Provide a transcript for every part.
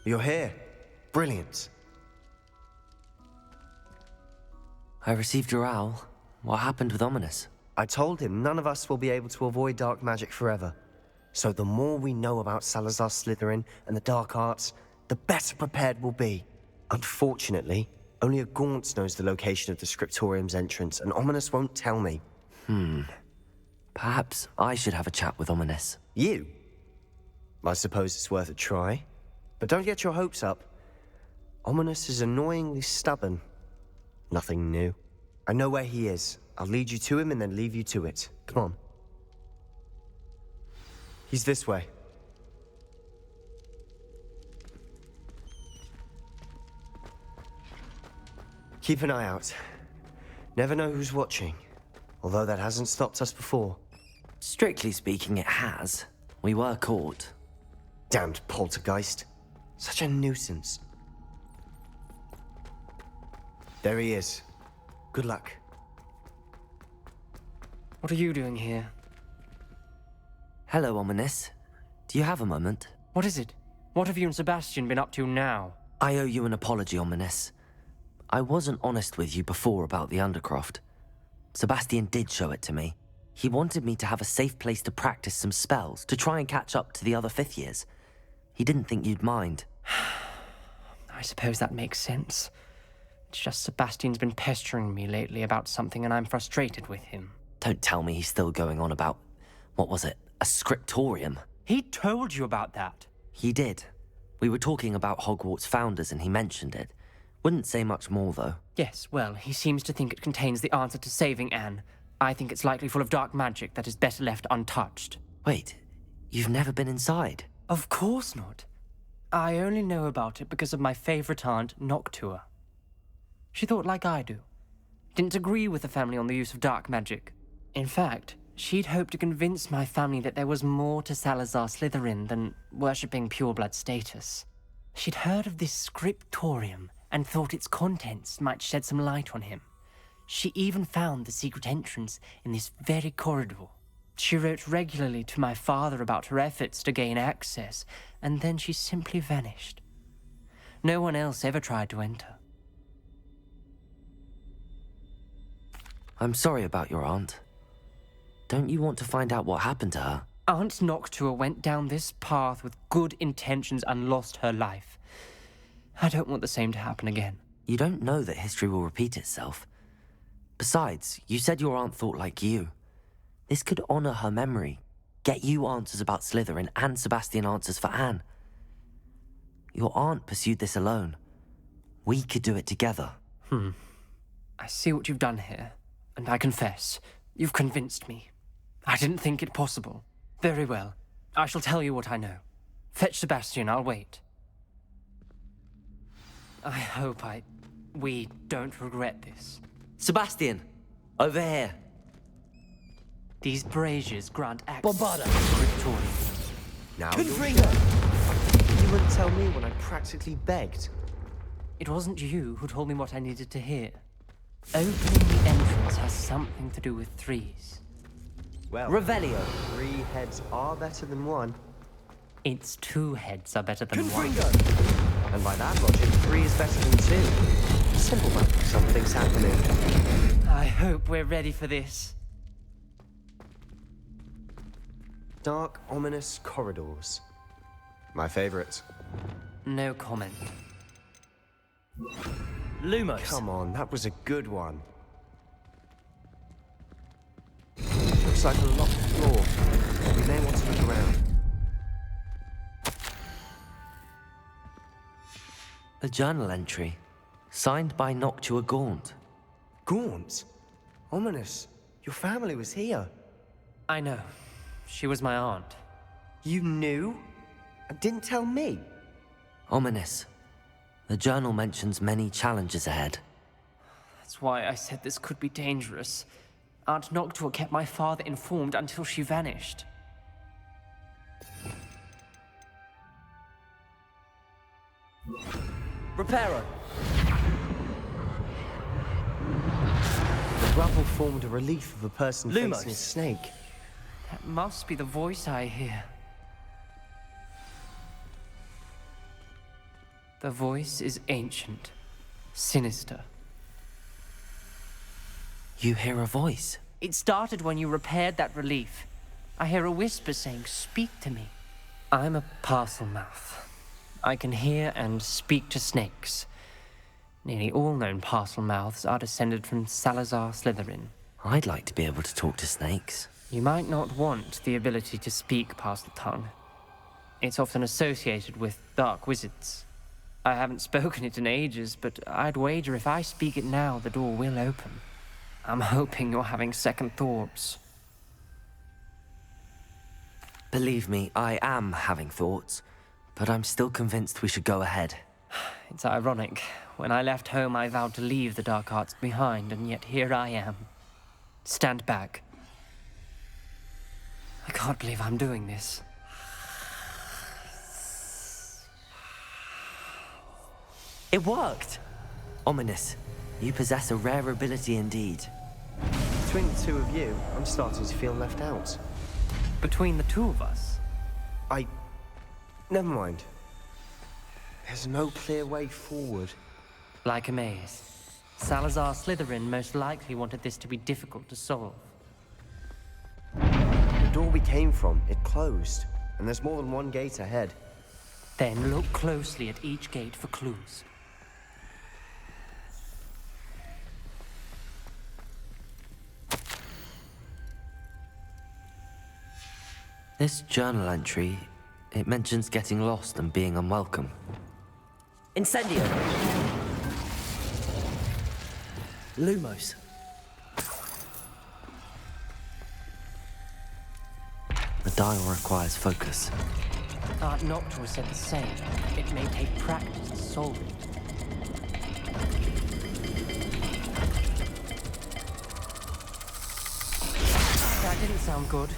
You're here. Brilliant. I received your owl. What happened with Ominous? I told him none of us will be able to avoid dark magic forever. So the more we know about Salazar Slytherin and the dark arts, the better prepared we'll be. Unfortunately, only a Gaunt knows the location of the Scriptorium's entrance, and Ominous won't tell me. Perhaps I should have a chat with Ominous. You? I suppose it's worth a try. But don't get your hopes up. Ominous is annoyingly stubborn. Nothing new. I know where he is. I'll lead you to him and then leave you to it. Come on. He's this way. Keep an eye out. Never know who's watching. Although that hasn't stopped us before. Strictly speaking, it has. We were caught. Damned poltergeist. Such a nuisance. There he is. Good luck. What are you doing here? Hello, Ominous. Do you have a moment? What is it? What have you and Sebastian been up to now? I owe you an apology, Ominous. I wasn't honest with you before about the Undercroft. Sebastian did show it to me. He wanted me to have a safe place to practice some spells, to try and catch up to the other fifth years. He didn't think you'd mind. I suppose that makes sense. It's just Sebastian's been pestering me lately about something and I'm frustrated with him. Don't tell me he's still going on about, what was it, a scriptorium? He told you about that. He did. We were talking about Hogwarts founders and he mentioned it. Wouldn't say much more, though. Yes, well, he seems to think it contains the answer to saving Anne. I think it's likely full of dark magic that is better left untouched. Wait, you've never been inside? Of course not. I only know about it because of my favorite aunt, Noctua. She thought like I do. Didn't agree with the family on the use of dark magic. In fact, she'd hoped to convince my family that there was more to Salazar Slytherin than worshipping pureblood status. She'd heard of this scriptorium and thought its contents might shed some light on him. She even found the secret entrance in this very corridor. She wrote regularly to my father about her efforts to gain access, and then she simply vanished. No one else ever tried to enter. I'm sorry about your aunt. Don't you want to find out what happened to her? Aunt Noctua went down this path with good intentions and lost her life. I don't want the same to happen again. You don't know that history will repeat itself. Besides, you said your aunt thought like you. This could honor her memory, get you answers about Slytherin and Sebastian answers for Anne. Your aunt pursued this alone. We could do it together. I see what you've done here, and I confess, you've convinced me. I didn't think it possible. Very well. I shall tell you what I know. Fetch Sebastian, I'll wait. I hope we don't regret this. Sebastian! Over here! These braziers grant access Bombarda! to the scriptorium. Now Confringo! you wouldn't tell me when I practically begged. It wasn't you who told me what I needed to hear. Opening the entrance has something to do with threes. Well, Revelio! 3 heads are better than 1. Its 2 heads are better than 1. Confringo! And by that logic, 3 is better than 2. Simple math, something's happening. I hope we're ready for this. Dark, ominous corridors. My favorite. No comment. Lumos! Come on, that was a good one. Looks like a locked floor. We may want to look around. A journal entry, signed by Noctua Gaunt. Gaunt? Ominous. Your family was here. I know. She was my aunt. You knew? And didn't tell me? Ominous. The journal mentions many challenges ahead. That's why I said this could be dangerous. Aunt Noctua kept my father informed until she vanished. Reparo! The rubble formed a relief of a person Lumos. facing a snake. That must be the voice I hear. The voice is ancient, sinister. You hear a voice. It started when you repaired that relief. I hear a whisper saying, "Speak to me." I'm a parcel mouth. I can hear and speak to snakes. Nearly all known parcel mouths are descended from Salazar Slytherin. I'd like to be able to talk to snakes. You might not want the ability to speak past the tongue. It's often associated with dark wizards. I haven't spoken it in ages, but I'd wager if I speak it now, the door will open. I'm hoping you're having second thoughts. Believe me, I am having thoughts, but I'm still convinced we should go ahead. It's ironic. When I left home, I vowed to leave the dark arts behind, and yet here I am. Stand back. I can't believe I'm doing this. It worked! Ominous, you possess a rare ability indeed. Between the two of you, I'm starting to feel left out. Between the two of us, Never mind. There's no clear way forward. like a maze. Salazar Slytherin most likely wanted this to be difficult to solve. The door we came from, it closed. And there's more than one gate ahead. Then look closely at each gate for clues. This journal entry, it mentions getting lost and being unwelcome. Incendio! Lumos. The dial requires focus. Art Noctua said the same. It may take practice to solve it. That didn't sound good.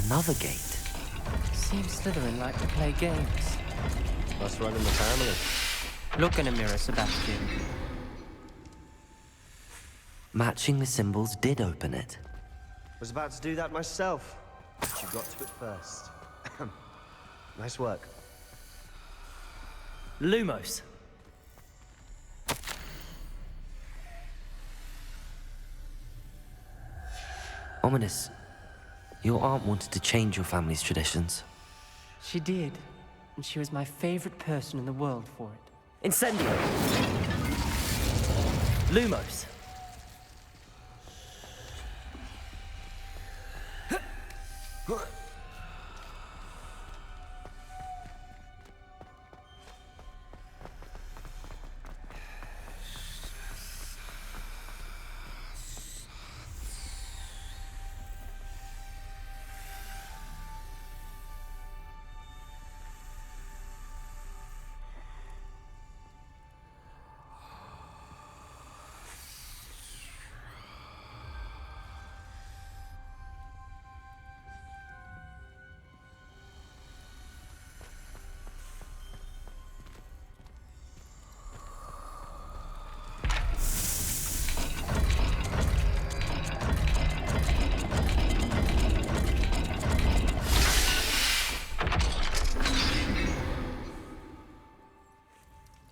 Another gate. Seems Slytherin like to play games. Must run in the family. Look in a mirror, Sebastian. Matching the symbols did open it. Was about to do that myself. But you got to it first. Nice work. Lumos. Ominous. Your aunt wanted to change your family's traditions. She did, and she was my favorite person in the world for it. Incendio! Lumos!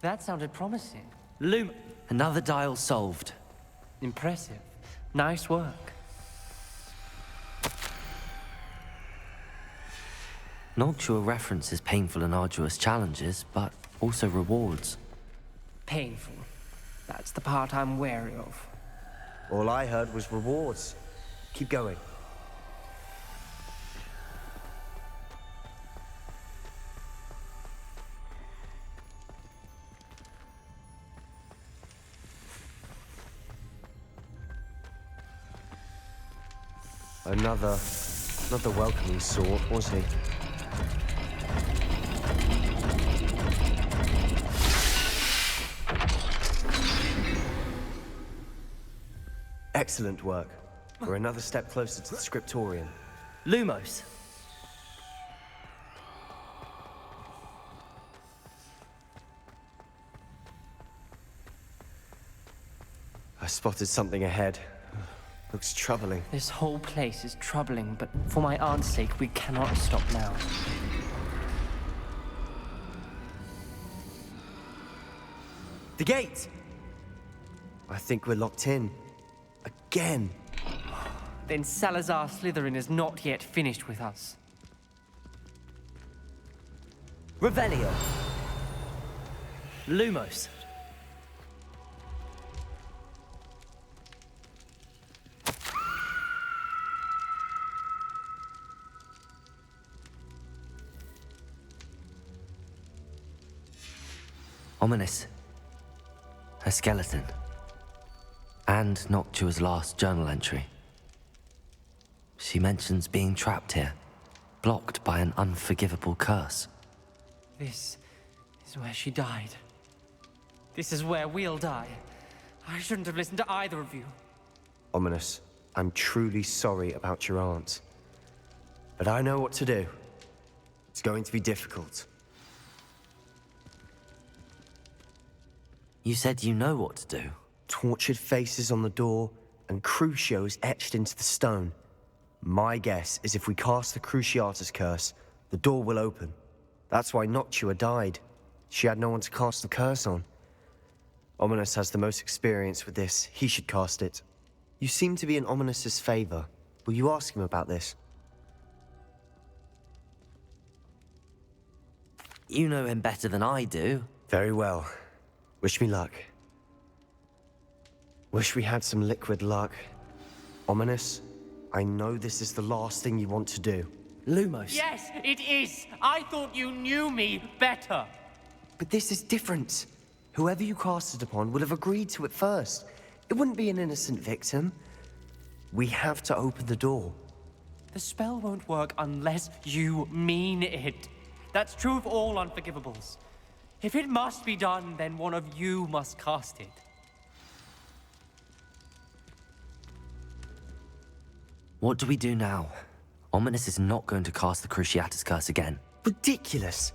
That sounded promising. Another dial solved. Impressive. Nice work. Noctua references painful and arduous challenges, but also rewards. Painful. That's the part I'm wary of. All I heard was rewards. Keep going. Another welcoming sort, was he? Excellent work. We're another step closer to the scriptorium. Lumos! I spotted something ahead. Looks troubling. This whole place is troubling, but for my aunt's sake, we cannot stop now. The gate! I think we're locked in. Again. Then Salazar Slytherin is not yet finished with us. Revelio. Lumos. Ominous. A skeleton. And Noctua's last journal entry. She mentions being trapped here, blocked by an unforgivable curse. This is where she died. This is where we'll die. I shouldn't have listened to either of you. Ominous, I'm truly sorry about your aunt. But I know what to do. It's going to be difficult. You said you know what to do. Tortured faces on the door, and Crucio is etched into the stone. My guess is if we cast the Cruciatus curse, the door will open. That's why Noctua died. She had no one to cast the curse on. Ominous has the most experience with this. He should cast it. You seem to be in Ominous's favor. Will you ask him about this? You know him better than I do. Very well. Wish me luck. Wish we had some liquid luck. Ominous, I know this is the last thing you want to do. Lumos. Yes, it is! I thought you knew me better! But this is different. Whoever you cast it upon would have agreed to it first. It wouldn't be an innocent victim. We have to open the door. The spell won't work unless you mean it. That's true of all unforgivables. If it must be done, then one of you must cast it. What do we do now? Ominous is not going to cast the Cruciatus curse again. Ridiculous.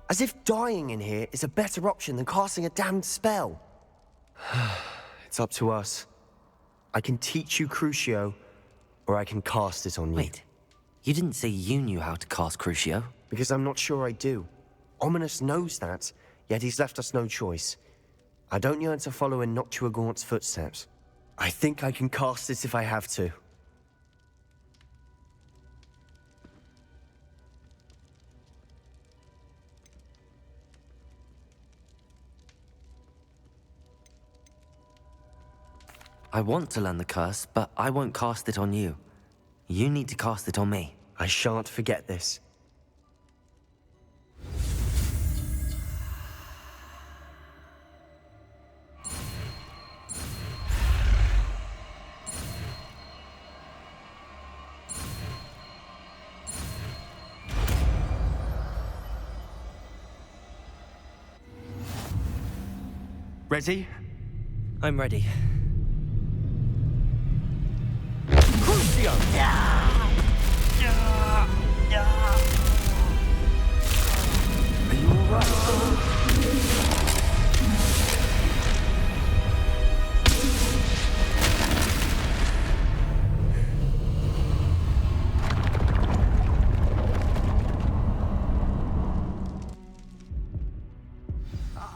As if dying in here is a better option than casting a damned spell. It's up to us. I can teach you Crucio, or I can cast it on you. Wait, you didn't say you knew how to cast Crucio? Because I'm not sure I do. Ominous knows that, yet he's left us no choice. I don't yearn to follow in Noctua Gaunt's footsteps. I think I can cast it if I have to. I want to learn the curse, but I won't cast it on you. You need to cast it on me. I shan't forget this. Ready? I'm ready. Crucio! Are you alright?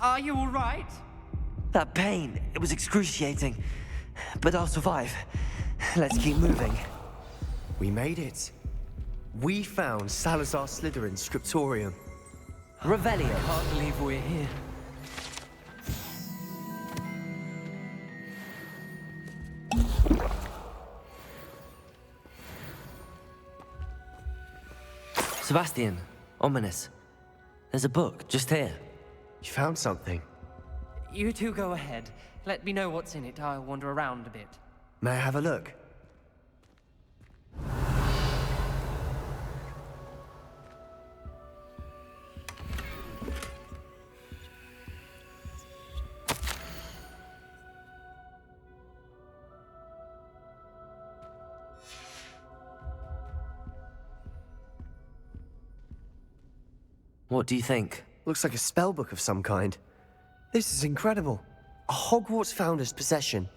Are you all right? That pain, it was excruciating. But I'll survive. Let's keep moving. We made it. We found Salazar Slytherin's scriptorium. Revelio. Can't believe we're here. Sebastian, Ominous. There's a book just here. You found something. You two go ahead. Let me know what's in it. I'll wander around a bit. May I have a look? What do you think? Looks like a spellbook of some kind. This is incredible. A Hogwarts founder's possession.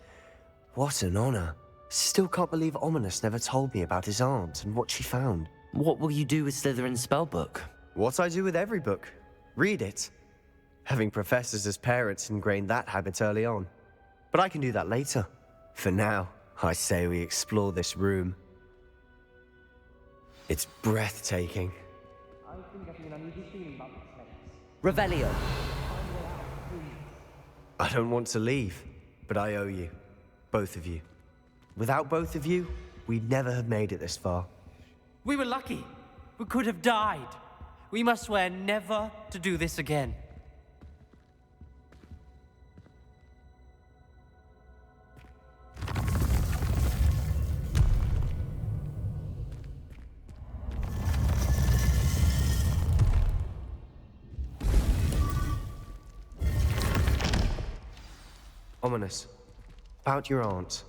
What an honor. Still can't believe Ominous never told me about his aunt and what she found. What will you do with Slytherin's spellbook? What I do with every book. Read it. Having professors as parents ingrained that habit early on. But I can do that later. For now, I say we explore this room. It's breathtaking. Revelio. I don't want to leave, but I owe you. Both of you. Without both of you, we'd never have made it this far. We were lucky. We could have died. We must swear never to do this again. Ominous. About your aunt.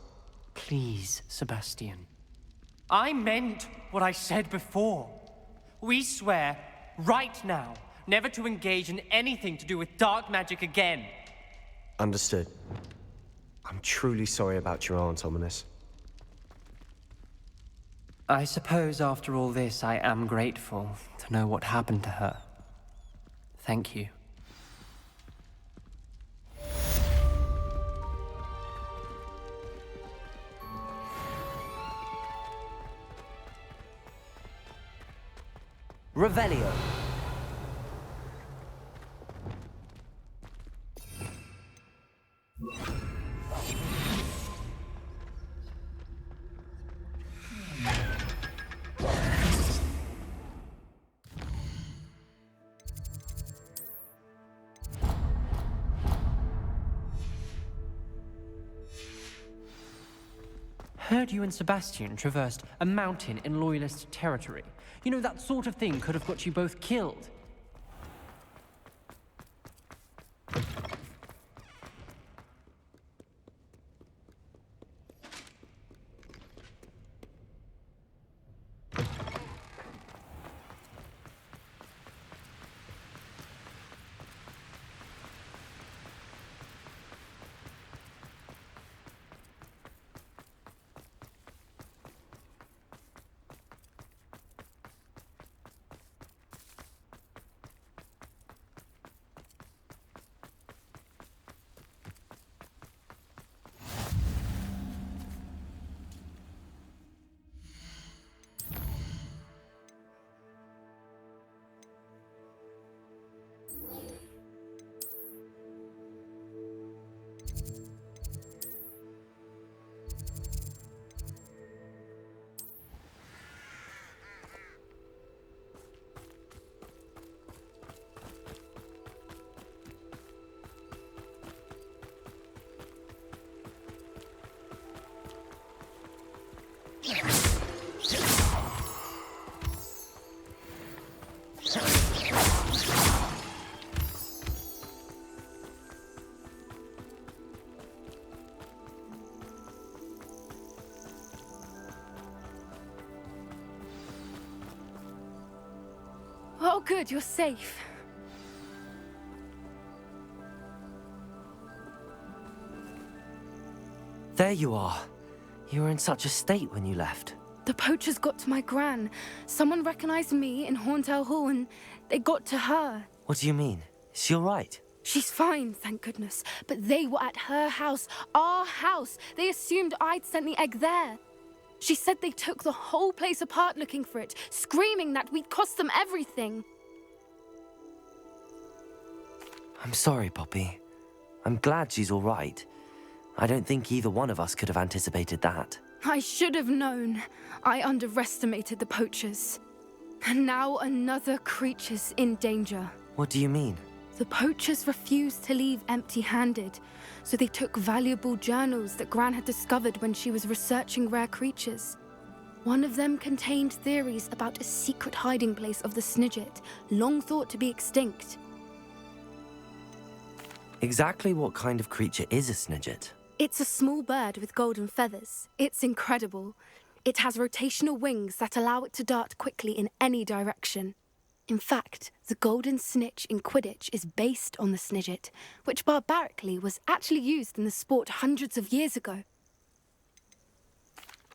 Please, Sebastian. I meant what I said before. We swear, right now, never to engage in anything to do with dark magic again. Understood. I'm truly sorry about your aunt, Ominous. I suppose after all this, I am grateful to know what happened to her. Thank you. Revelio. Heard you and Sebastian traversed a mountain in Loyalist territory. You know, that sort of thing could have got you both killed. Oh, good, you're safe. There you are. You were in such a state when you left. The poachers got to my gran. Someone recognized me in Horntail Hall and they got to her. What do you mean? Is she all right? She's fine, thank goodness. But they were at her house, our house. They assumed I'd sent the egg there. She said they took the whole place apart looking for it, screaming that we'd cost them everything. I'm sorry, Poppy. I'm glad she's all right. I don't think either one of us could have anticipated that. I should have known. I underestimated the poachers. And now another creature's in danger. What do you mean? The poachers refused to leave empty-handed, so they took valuable journals that Gran had discovered when she was researching rare creatures. One of them contained theories about a secret hiding place of the Snidget, long thought to be extinct. Exactly what kind of creature is a Snidget? It's a small bird with golden feathers. It's incredible. It has rotational wings that allow it to dart quickly in any direction. In fact, the golden snitch in Quidditch is based on the Snidget, which barbarically was actually used in the sport hundreds of years ago.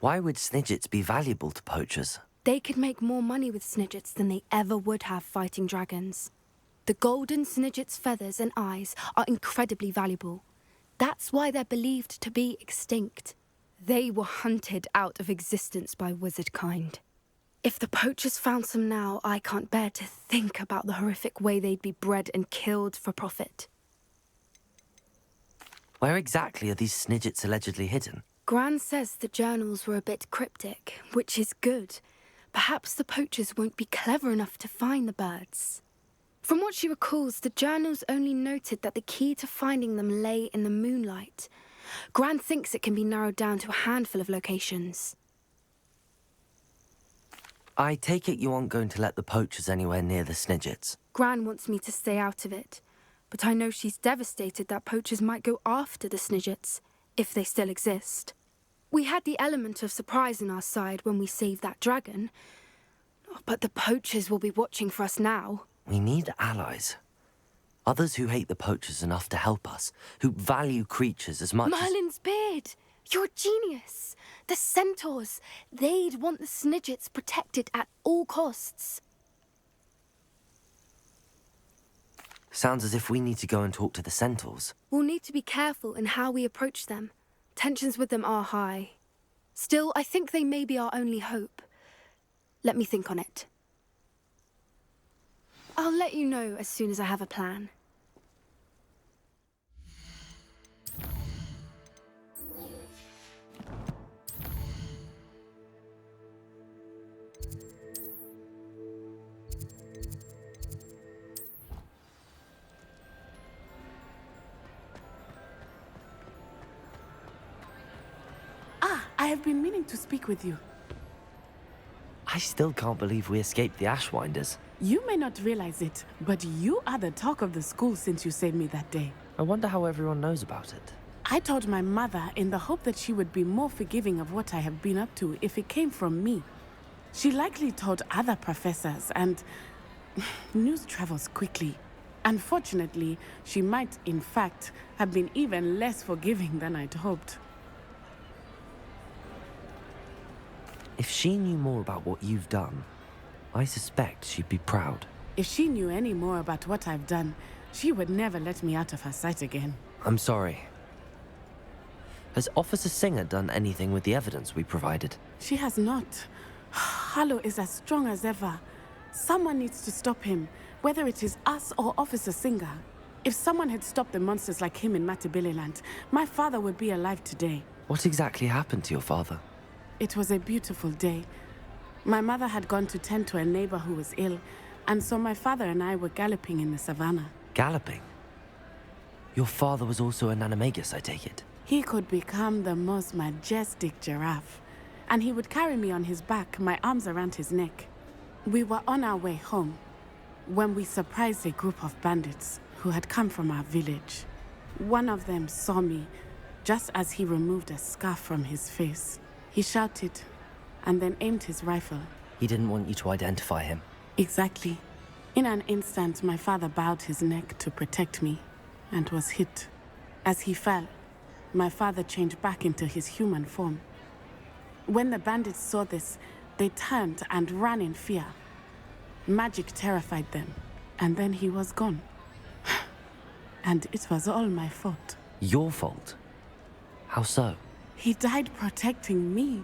Why would snidgets be valuable to poachers? They could make more money with snidgets than they ever would have fighting dragons. The golden snidget's feathers and eyes are incredibly valuable. That's why they're believed to be extinct. They were hunted out of existence by wizard kind. If the poachers found some now, I can't bear to think about the horrific way they'd be bred and killed for profit. Where exactly are these snidgets allegedly hidden? Gran says the journals were a bit cryptic, which is good. Perhaps the poachers won't be clever enough to find the birds. From what she recalls, the journals only noted that the key to finding them lay in the moonlight. Gran thinks it can be narrowed down to a handful of locations. I take it you aren't going to let the poachers anywhere near the snidgets. Gran wants me to stay out of it, but I know she's devastated that poachers might go after the snidgets, if they still exist. We had the element of surprise on our side when we saved that dragon, but the poachers will be watching for us now. We need allies. Others who hate the poachers enough to help us, who value creatures as much Merlin's beard! You're a genius! The Centaurs! They'd want the snidgets protected at all costs. Sounds as if we need to go and talk to the Centaurs. We'll need to be careful in how we approach them. Tensions with them are high. Still, I think they may be our only hope. Let me think on it. I'll let you know as soon as I have a plan. I have been meaning to speak with you. I still can't believe we escaped the Ashwinders. You may not realize it, but you are the talk of the school since you saved me that day. I wonder how everyone knows about it. I told my mother in the hope that she would be more forgiving of what I have been up to if it came from me. She likely told other professors, and news travels quickly. Unfortunately, she might, in fact, have been even less forgiving than I'd hoped. If she knew more about what you've done, I suspect she'd be proud. If she knew any more about what I've done, she would never let me out of her sight again. I'm sorry. Has Officer Singer done anything with the evidence we provided? She has not. Harlow is as strong as ever. Someone needs to stop him, whether it is us or Officer Singer. If someone had stopped the monsters like him in Matabeleland, my father would be alive today. What exactly happened to your father? It was a beautiful day. My mother had gone to tend to a neighbor who was ill, and so my father and I were galloping in the savannah. Galloping? Your father was also an animagus, I take it? He could become the most majestic giraffe, and he would carry me on his back, my arms around his neck. We were on our way home when we surprised a group of bandits who had come from our village. One of them saw me just as he removed a scarf from his face. He shouted and then aimed his rifle. He didn't want you to identify him. Exactly. In an instant, my father bowed his neck to protect me and was hit. As he fell, my father changed back into his human form. When the bandits saw this, they turned and ran in fear. Magic terrified them, and then he was gone. And it was all my fault. Your fault? How so? He died protecting me.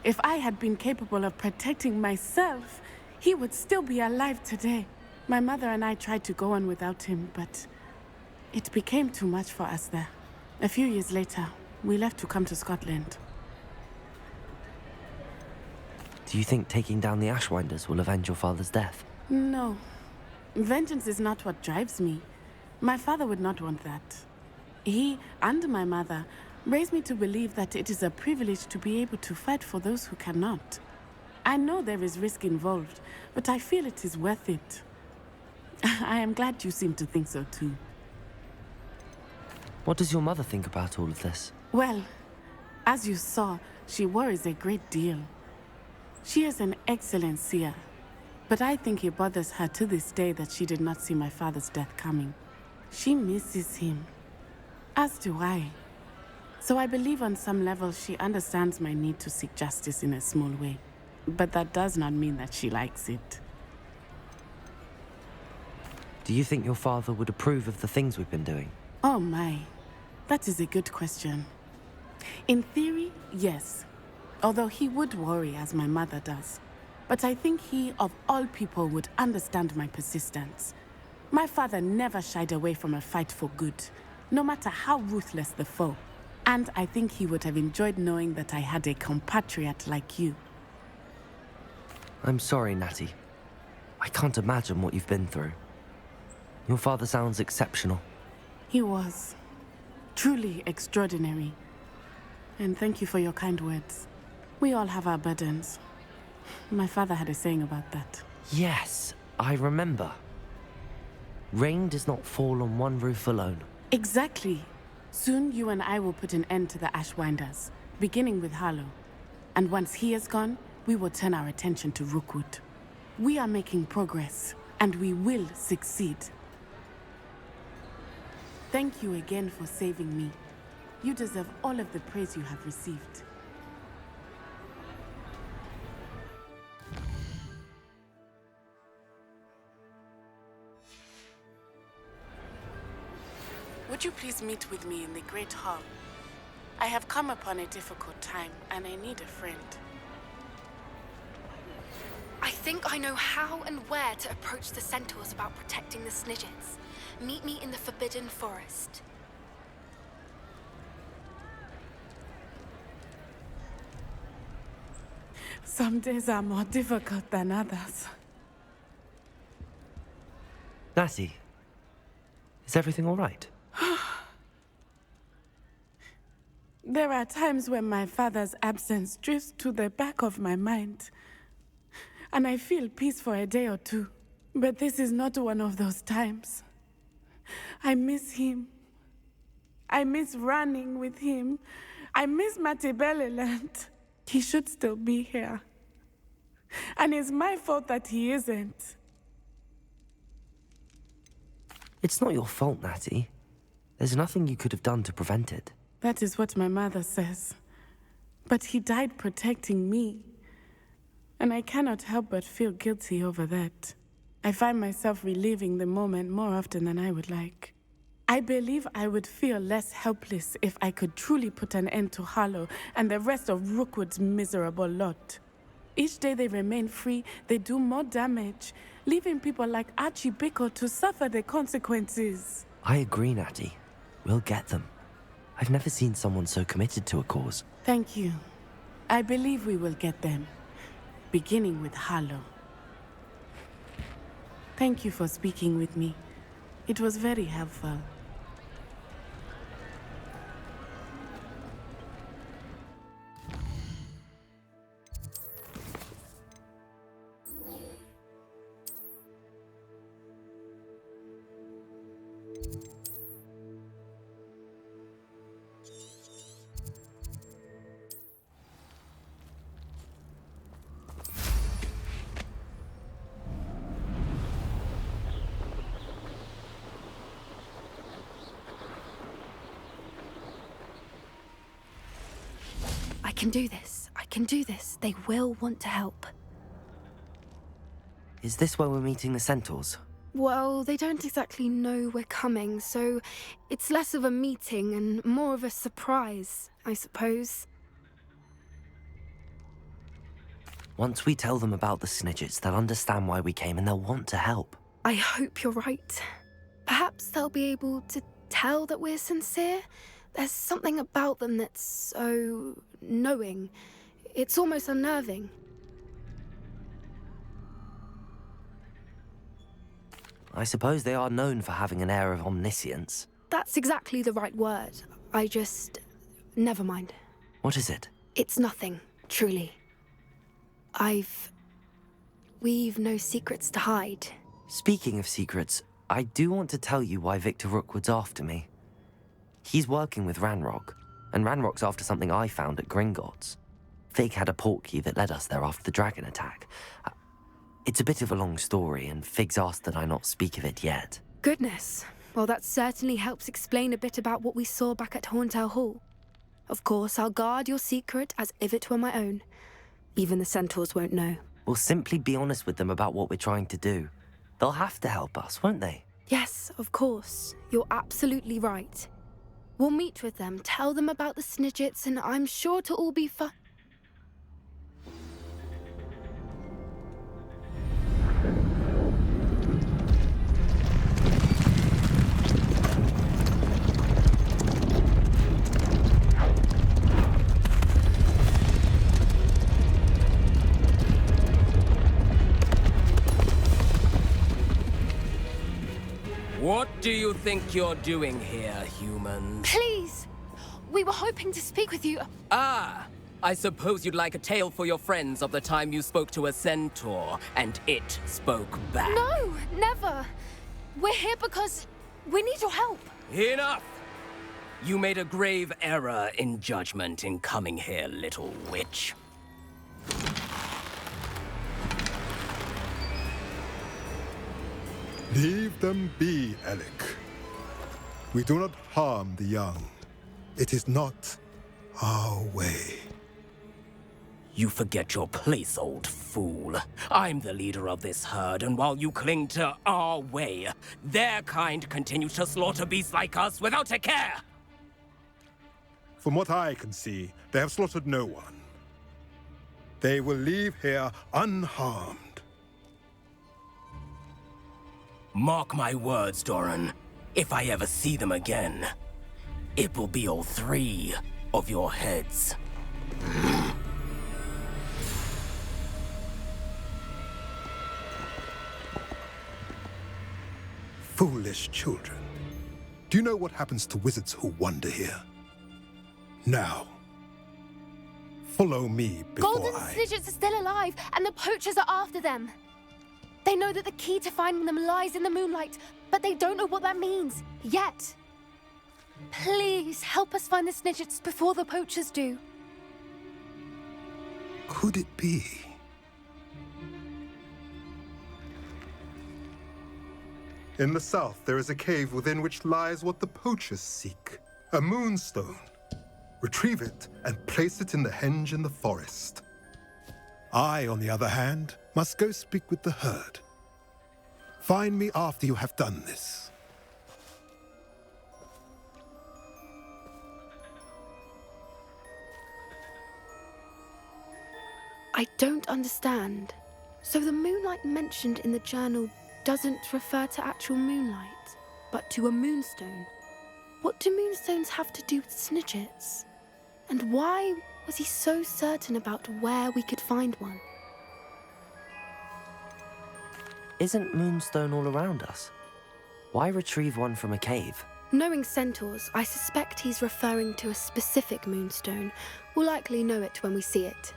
If I had been capable of protecting myself, he would still be alive today. My mother and I tried to go on without him, but it became too much for us there. A few years later, we left to come to Scotland. Do you think taking down the Ashwinders will avenge your father's death? No. Vengeance is not what drives me. My father would not want that. He and my mother raised me to believe that it is a privilege to be able to fight for those who cannot. I know there is risk involved, but I feel it is worth it. I am glad you seem to think so too. What does your mother think about all of this? Well, as you saw, she worries a great deal. She is an excellent seer, but I think it bothers her to this day that she did not see my father's death coming. She misses him, as do I. So I believe on some level she understands my need to seek justice in a small way. But that does not mean that she likes it. Do you think your father would approve of the things we've been doing? Oh my, that is a good question. In theory, yes. Although he would worry as my mother does. But I think he, of all people, would understand my persistence. My father never shied away from a fight for good, no matter how ruthless the foe. And I think he would have enjoyed knowing that I had a compatriot like you. I'm sorry, Natty. I can't imagine what you've been through. Your father sounds exceptional. He was. Truly extraordinary. And thank you for your kind words. We all have our burdens. My father had a saying about that. Yes, I remember. Rain does not fall on one roof alone. Exactly. Soon you and I will put an end to the Ashwinders, beginning with Harlow. And once he is gone, we will turn our attention to Rookwood. We are making progress, and we will succeed. Thank you again for saving me. You deserve all of the praise you have received. Would you please meet with me in the Great Hall? I have come upon a difficult time, and I need a friend. I think I know how and where to approach the Centaurs about protecting the Snidgets. Meet me in the Forbidden Forest. Some days are more difficult than others. Natty, is everything all right? There are times when my father's absence drifts to the back of my mind, and I feel peace for a day or two. But this is not one of those times. I miss him. I miss running with him. I miss Matibeleland. He should still be here. And it's my fault that he isn't. It's not your fault, Natty. There's nothing you could have done to prevent it. That is what my mother says. But he died protecting me. And I cannot help but feel guilty over that. I find myself reliving the moment more often than I would like. I believe I would feel less helpless if I could truly put an end to Harlow and the rest of Rookwood's miserable lot. Each day they remain free, they do more damage, leaving people like Archie Bickle to suffer the consequences. I agree, Natty. We'll get them. I've never seen someone so committed to a cause. Thank you. I believe we will get them, beginning with Harlow. Thank you for speaking with me. It was very helpful. I can do this. I can do this. They will want to help. Is this where we're meeting the Centaurs? Well, they don't exactly know we're coming, so it's less of a meeting and more of a surprise, I suppose. Once we tell them about the Snidgets, they'll understand why we came and they'll want to help. I hope you're right. Perhaps they'll be able to tell that we're sincere. There's something about them that's so knowing. It's almost unnerving. I suppose they are known for having an air of omniscience. That's exactly the right word. Never mind. What is it? It's nothing, truly. We've no secrets to hide. Speaking of secrets, I do want to tell you why Victor Rookwood's after me. He's working with Ranrock, and Ranrock's after something I found at Gringotts. Fig had a portkey that led us there after the dragon attack. It's a bit of a long story, and Fig's asked that I not speak of it yet. Goodness. Well, that certainly helps explain a bit about what we saw back at Horntail Hall. Of course, I'll guard your secret as if it were my own. Even the centaurs won't know. We'll simply be honest with them about what we're trying to do. They'll have to help us, won't they? Yes, of course. You're absolutely right. We'll meet with them, tell them about the Snidgets, and I'm sure it'll all be fun. What do you think you're doing here, humans? Please! We were hoping to speak with you. Ah! I suppose you'd like a tale for your friends of the time you spoke to a centaur, and it spoke back. No, never. We're here because we need your help. Enough! You made a grave error in judgment in coming here, little witch. Leave them be, Alec. We do not harm the young. It is not our way. You forget your place, old fool. I'm the leader of this herd, and while you cling to our way, their kind continues to slaughter beasts like us without a care! From what I can see, they have slaughtered no one. They will leave here unharmed. Mark my words, Doran. If I ever see them again, it will be all 3 of your heads. Foolish children. Do you know what happens to wizards who wander here? Now, follow me before Golden I... Snidgets are still alive, and the poachers are after them. They know that the key to finding them lies in the moonlight, but they don't know what that means, yet. Please, help us find the Snidgets before the poachers do. Could it be? In the south, there is a cave within which lies what the poachers seek. A moonstone. Retrieve it and place it in the henge in the forest. I, on the other hand, must go speak with the herd. Find me after you have done this. I don't understand. So the moonlight mentioned in the journal doesn't refer to actual moonlight, but to a moonstone. What do moonstones have to do with Snidgets? And why was he so certain about where we could find one? Isn't Moonstone all around us? Why retrieve one from a cave? Knowing centaurs, I suspect he's referring to a specific moonstone. We'll likely know it when we see it.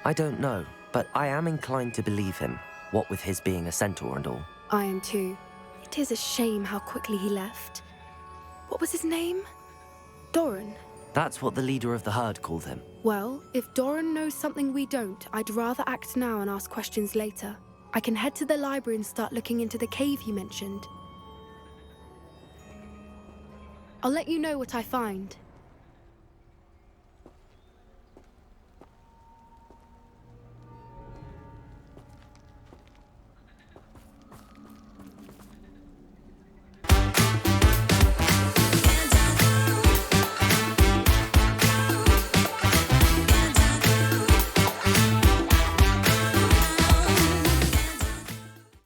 I don't know, but I am inclined to believe him, what with his being a centaur and all. I am too. It is a shame how quickly he left. What was his name? Doran. That's what the leader of the herd called him. Well, if Doran knows something we don't, I'd rather act now and ask questions later. I can head to the library and start looking into the cave you mentioned. I'll let you know what I find.